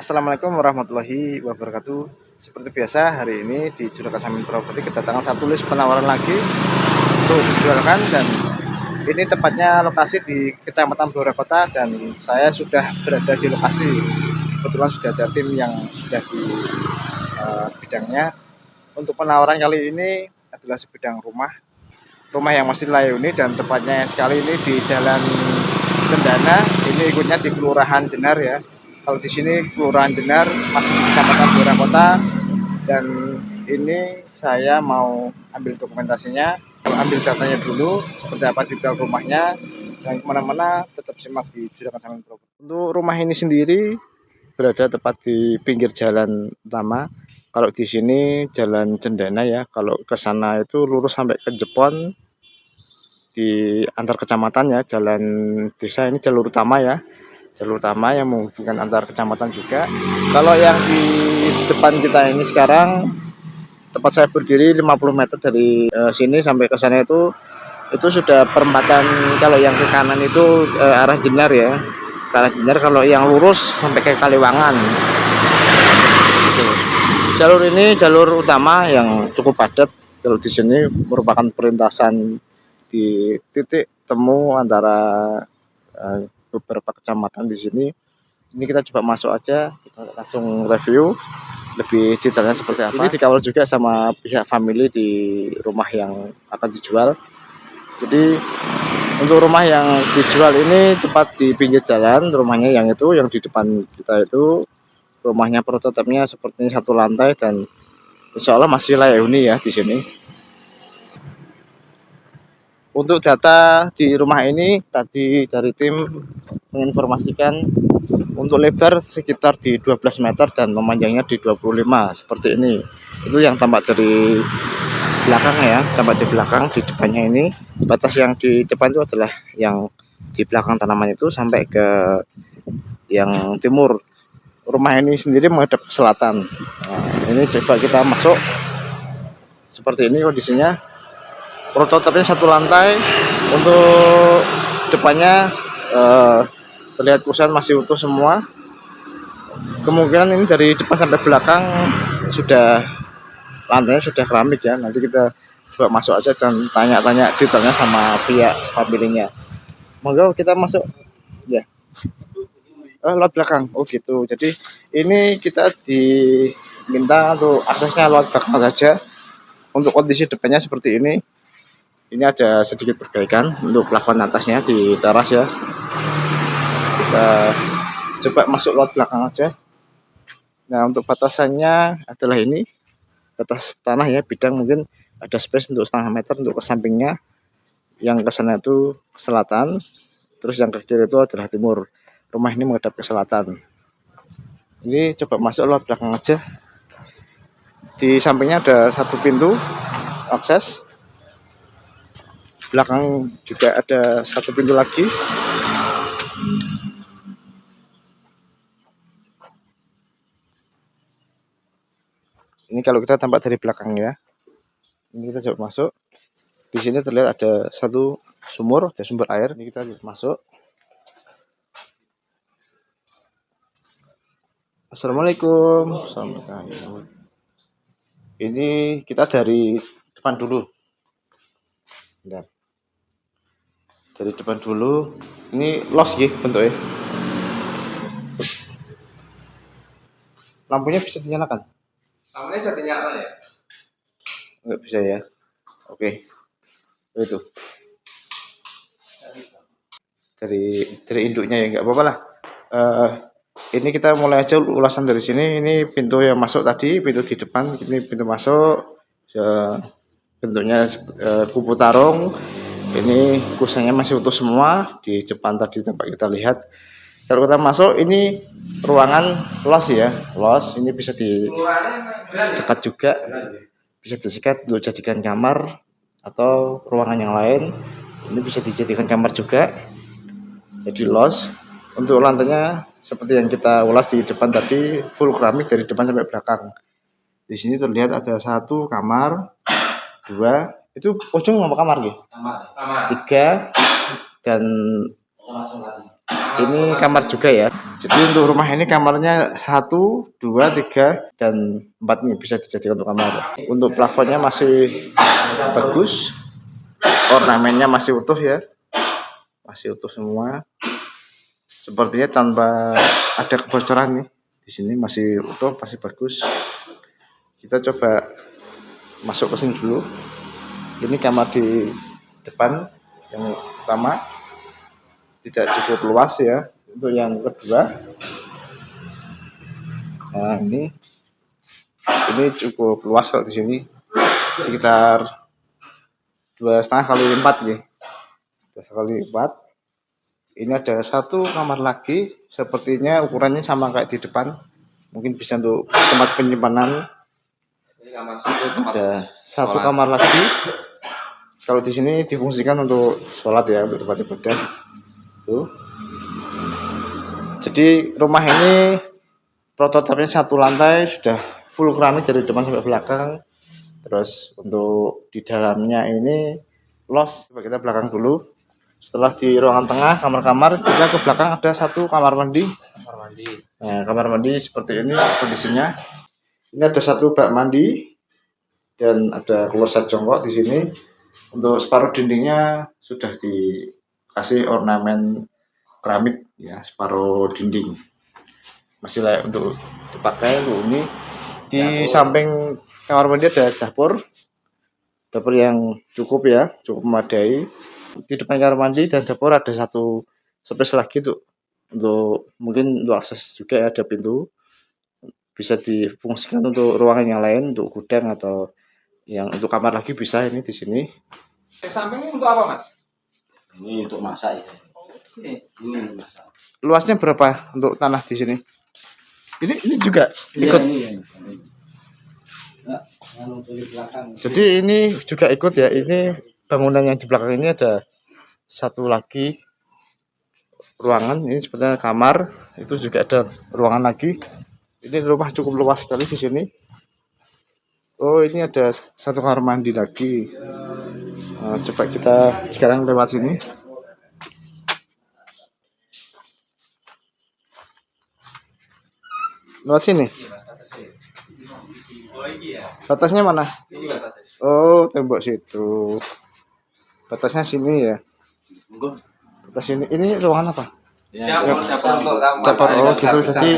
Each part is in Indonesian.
Assalamualaikum warahmatullahi wabarakatuh. Seperti biasa, hari ini di Juragan Samin Properti kedatangan satu list penawaran lagi untuk dijualkan, dan ini tepatnya lokasi di Kecamatan Blora Kota, dan saya sudah berada di lokasi. Kebetulan sudah ada tim yang sudah di bidangnya. Untuk penawaran kali ini adalah sebidang rumah yang masih layak huni, dan tepatnya sekali ini di Jalan Cendana. Ini ikutnya di Kelurahan Jenar ya. Kalau di sini Kelurahan Jenar, masih di Kecamatan Blora Kota, dan ini saya mau ambil dokumentasinya, ambil datanya dulu, seperti apa detail rumahnya. Jangan kemana-mana, tetap simak di Juragan Samin Properti. Untuk rumah ini sendiri berada tepat di pinggir jalan utama. Kalau di sini Jalan Cendana ya, kalau ke sana itu lurus sampai ke Jepon di antar kecamatan ya, jalan desa ini jalur utama ya. Jalur utama yang menghubungkan antar kecamatan juga. Kalau yang di depan kita ini sekarang, tempat saya berdiri 50 meter dari sini sampai ke sana itu sudah perempatan. Kalau yang ke kanan itu arah Jenar ya, ke arah Jenar. Kalau yang lurus sampai ke Kaliwangan gitu. Jalur ini jalur utama yang cukup padat. Kalau di sini merupakan perlintasan di titik temu antara beberapa kecamatan di sini. Ini kita coba masuk aja, kita langsung review lebih detailnya seperti apa. Ini dikawal juga sama pihak family di rumah yang akan dijual. Jadi untuk rumah yang dijual ini tepat di pinggir jalan. Rumahnya yang itu, yang di depan kita itu, rumahnya prototipenya seperti ini, satu lantai, dan insya Allah masih layak huni ya di sini. Untuk data di rumah ini tadi dari tim menginformasikan untuk lebar sekitar di 12 meter dan memanjangnya di 25 seperti ini. Itu yang tampak dari belakang ya, tampak di belakang. Di depannya ini, batas yang di depan itu adalah yang di belakang tanaman itu sampai ke yang timur. Rumah ini sendiri menghadap ke selatan. Nah, ini coba kita masuk. Seperti ini kondisinya. Prototipnya satu lantai. Untuk depannya terlihat kusen masih utuh semua. Kemungkinan ini dari depan sampai belakang sudah lantainya sudah keramik ya. Nanti kita coba masuk aja dan tanya-tanya detailnya sama pihak familinya. Monggo kita masuk ya. Lewat belakang. Oh gitu. Jadi ini kita diminta untuk aksesnya lewat belakang saja. Untuk kondisi depannya seperti ini. Ini ada sedikit perbaikan untuk plafon atasnya di teras ya. Kita coba masuk lewat belakang aja. Nah, untuk batasannya adalah ini, batas tanah ya, bidang mungkin ada space untuk setengah meter untuk ke sampingnya. Yang ke sana itu selatan, terus yang ke kiri itu adalah timur. Rumah ini menghadap ke selatan. Ini coba masuk lewat belakang aja. Di sampingnya ada satu pintu akses. Belakang juga ada satu pintu lagi. Ini kalau kita tampak dari belakang ya. Ini kita coba masuk. Di sini terlihat ada satu sumur, ada sumber air. Ini kita masuk. Assalamualaikum. Assalamualaikum. Ini kita dari depan dulu. Bentar. Dari depan dulu. Ini los ya bentuknya. Lampunya bisa dinyalakan? Lampunya bisa dinyalakan ya? Enggak bisa ya. Oke. Itu. Dari induknya ya, enggak apa-apa lah. Ini kita mulai aja ulasan dari sini. Ini pintu yang masuk tadi, pintu di depan. Ini pintu masuk. Bentuknya kupu tarung. Ini kusennya masih utuh semua. Di depan tadi tempat kita lihat. Kalau kita masuk, ini ruangan los ya. Los ini bisa disekat juga. Bisa disekat untuk jadikan kamar atau ruangan yang lain. Ini bisa dijadikan kamar juga. Jadi los. Untuk lantainya seperti yang kita ulas di depan tadi, full keramik dari depan sampai belakang. Di sini terlihat ada satu kamar, dua, itu ujung apa kamar gitu? Kamar. Tiga, dan Ini kamar juga ya. Jadi untuk rumah ini kamarnya 1, 2, 3, dan 4 nih bisa dijadikan untuk kamar. Untuk plafonnya masih bagus, ornamennya masih utuh ya, masih utuh semua. Sepertinya tanpa ada kebocoran nih. Di sini masih utuh, masih bagus. Kita coba masuk ke sini dulu. Ini kamar di depan yang utama, tidak cukup luas ya. Untuk yang kedua, nah ini cukup luas kalau di sini, sekitar 2,5 kali 4 ya, 2,5 kali 4. Ini ada satu kamar lagi, sepertinya ukurannya sama kayak di depan, mungkin bisa untuk tempat penyimpanan. Ini kamar satu tempat Ada satu kamar lagi. Kalau di sini difungsikan untuk sholat ya, untuk tempat ibadah. Tuh. Jadi rumah ini prototipenya 1 lantai, sudah full keramik dari depan sampai belakang. Terus untuk di dalamnya ini los. Coba kita belakang dulu. Setelah di ruangan tengah kamar-kamar, kita ke belakang ada satu kamar mandi. Nah, kamar mandi seperti ini kondisinya. Ini ada satu bak mandi dan ada kloset jongkok di sini. Untuk separuh dindingnya sudah dikasih ornamen keramik ya, separuh dinding masih layak untuk dipakai. Untuk ini di samping kamar mandi ada dapur yang cukup ya, cukup memadai. Di depan kamar mandi dan dapur ada satu space lagi untuk mungkin untuk akses juga ya, ada pintu, bisa difungsikan untuk ruangan yang lain, untuk gudang atau yang untuk kamar lagi bisa. Ini di sini. Yang samping ini untuk apa, Mas? Ini untuk masak ya. Ini. Ini masak. Luasnya berapa untuk tanah di sini? Ini juga ikut. Nah, untuk di belakang. Jadi ini juga ikut ya. Ini bangunan yang di belakang ini ada satu lagi ruangan. Ini sepertinya kamar. Itu juga ada ruangan lagi. Ini rumah cukup luas sekali di sini. Oh, ini ada satu kamar mandi lagi. Nah, coba kita sekarang lewat sini. Lewat sini. Batasnya mana? Ini batasnya. Oh, tembok situ. Batasnya sini ya. Batas sini. Ini ruangan apa? Dapur untuk Dapur. masak. Oh, gitu. Jadi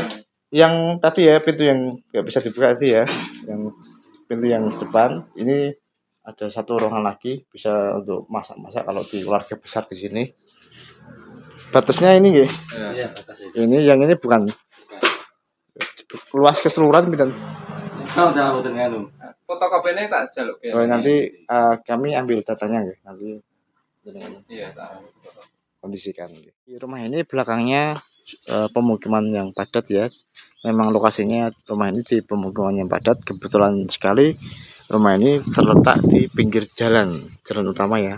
yang tadi ya, pintu yang nggak bisa dibuka itu ya, yang pintu yang depan ini ada satu ruangan lagi, bisa untuk masak-masak kalau di keluarga besar di sini. Batasnya ini ya. Iya, batas itu. Ini yang ini bukan luas keseluruhan pinten. Kau udah boten nganu. Fotokopinya tak jaluk ya. Oh, nanti kami ambil datanya ya, nanti Iya, tak. kondisikan. Di rumah ini belakangnya pemukiman yang padat ya. Memang lokasinya rumah ini di pemukiman yang padat. Kebetulan sekali rumah ini terletak di pinggir jalan utama ya.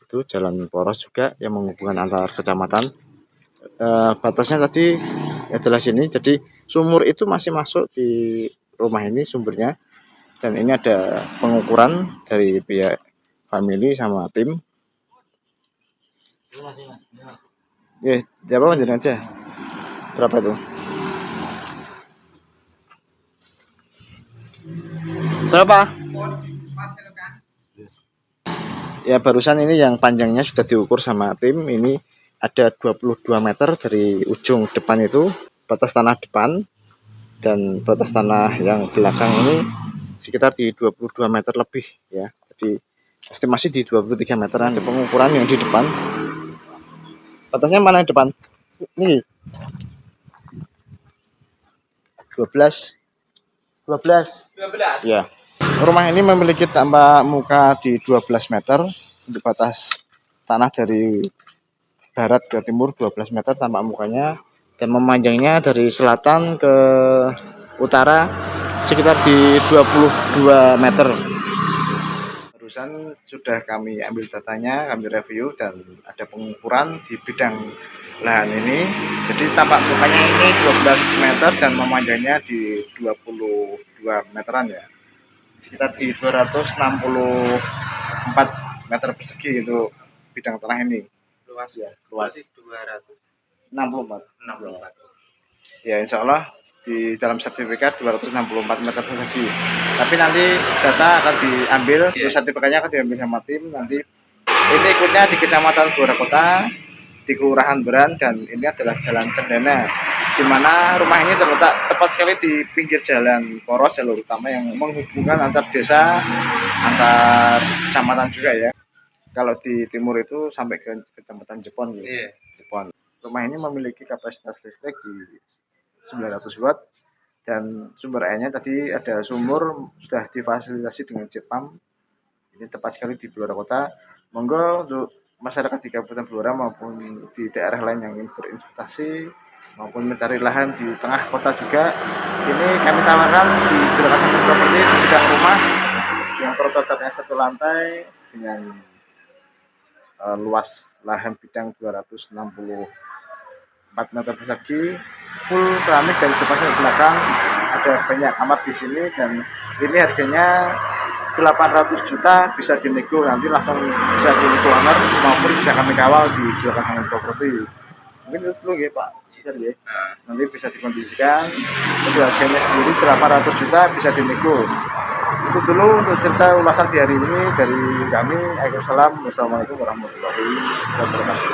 Itu jalan poros juga yang menghubungkan antar kecamatan. Batasnya tadi adalah sini. Jadi sumur itu masih masuk di rumah ini sumbernya. Dan ini ada pengukuran dari pihak family sama tim. Ya, jawab aja aja. Berapa itu? Berapa? Ya, barusan ini yang panjangnya sudah diukur sama tim. Ini ada 22 meter dari ujung depan itu, batas tanah depan, dan batas tanah yang belakang ini sekitar di 22 meter lebih ya. Jadi estimasi di 23 meteran. Ada pengukuran yang di depan. Batasnya mana yang depan? Ini 12 ya. Rumah ini memiliki tambah muka di 12 meter untuk batas tanah dari barat ke timur 12 meter tambah mukanya, dan memanjangnya dari selatan ke utara sekitar di 22 meter. Barusan sudah kami ambil datanya, kami review, dan ada pengukuran di bidang lahan ini. Jadi tampak mukanya ini 12 meter dan memanjangnya di 22 meteran ya. Sekitar di 264 meter persegi untuk bidang tanah ini. Luas ya. Luas. 200. 64. 64. Ya insya Allah di dalam sertifikat 264 meter persegi. Tapi nanti data akan diambil, terus sertifikatnya akan diambil sama tim. Nanti ini ikutnya di Kecamatan Blora Kota, di Kelurahan Beran, dan ini adalah Jalan Cendana, di mana rumah ini terletak tepat sekali di pinggir jalan poros jalur utama yang menghubungkan antar desa, antar kecamatan juga ya. Kalau di timur itu sampai ke Kecamatan Jepon gitu. Iya. Jepon. Rumah ini memiliki kapasitas listrik di 900 watt dan sumber airnya tadi ada sumur sudah difasilitasi dengan Jepam. Ini tepat sekali di Blora Kota. Monggo untuk masyarakat di Kabupaten Blora maupun di daerah lain yang ingin berinvestasi maupun mencari lahan di tengah kota juga, ini kami tawarkan di Juragan Samin Property sebidang rumah yang prototipnya 1 lantai dengan luas lahan bidang 264 meter persegi, full keramik dari depan sampai belakang, ada banyak kamar di sini, dan ini harganya 800 juta, bisa dinego, nanti langsung bisa dinego owner maupun bisa kami kawal di Juragan Samin Property. Mungkin itu dulu ya Pak, sekitar ya. Nanti bisa dikondisikan, untuk harganya sendiri 800 juta bisa dinego. Itu dulu untuk cerita ulasan di hari ini dari kami. Waalaikumsalam warahmatullahi wabarakatuh.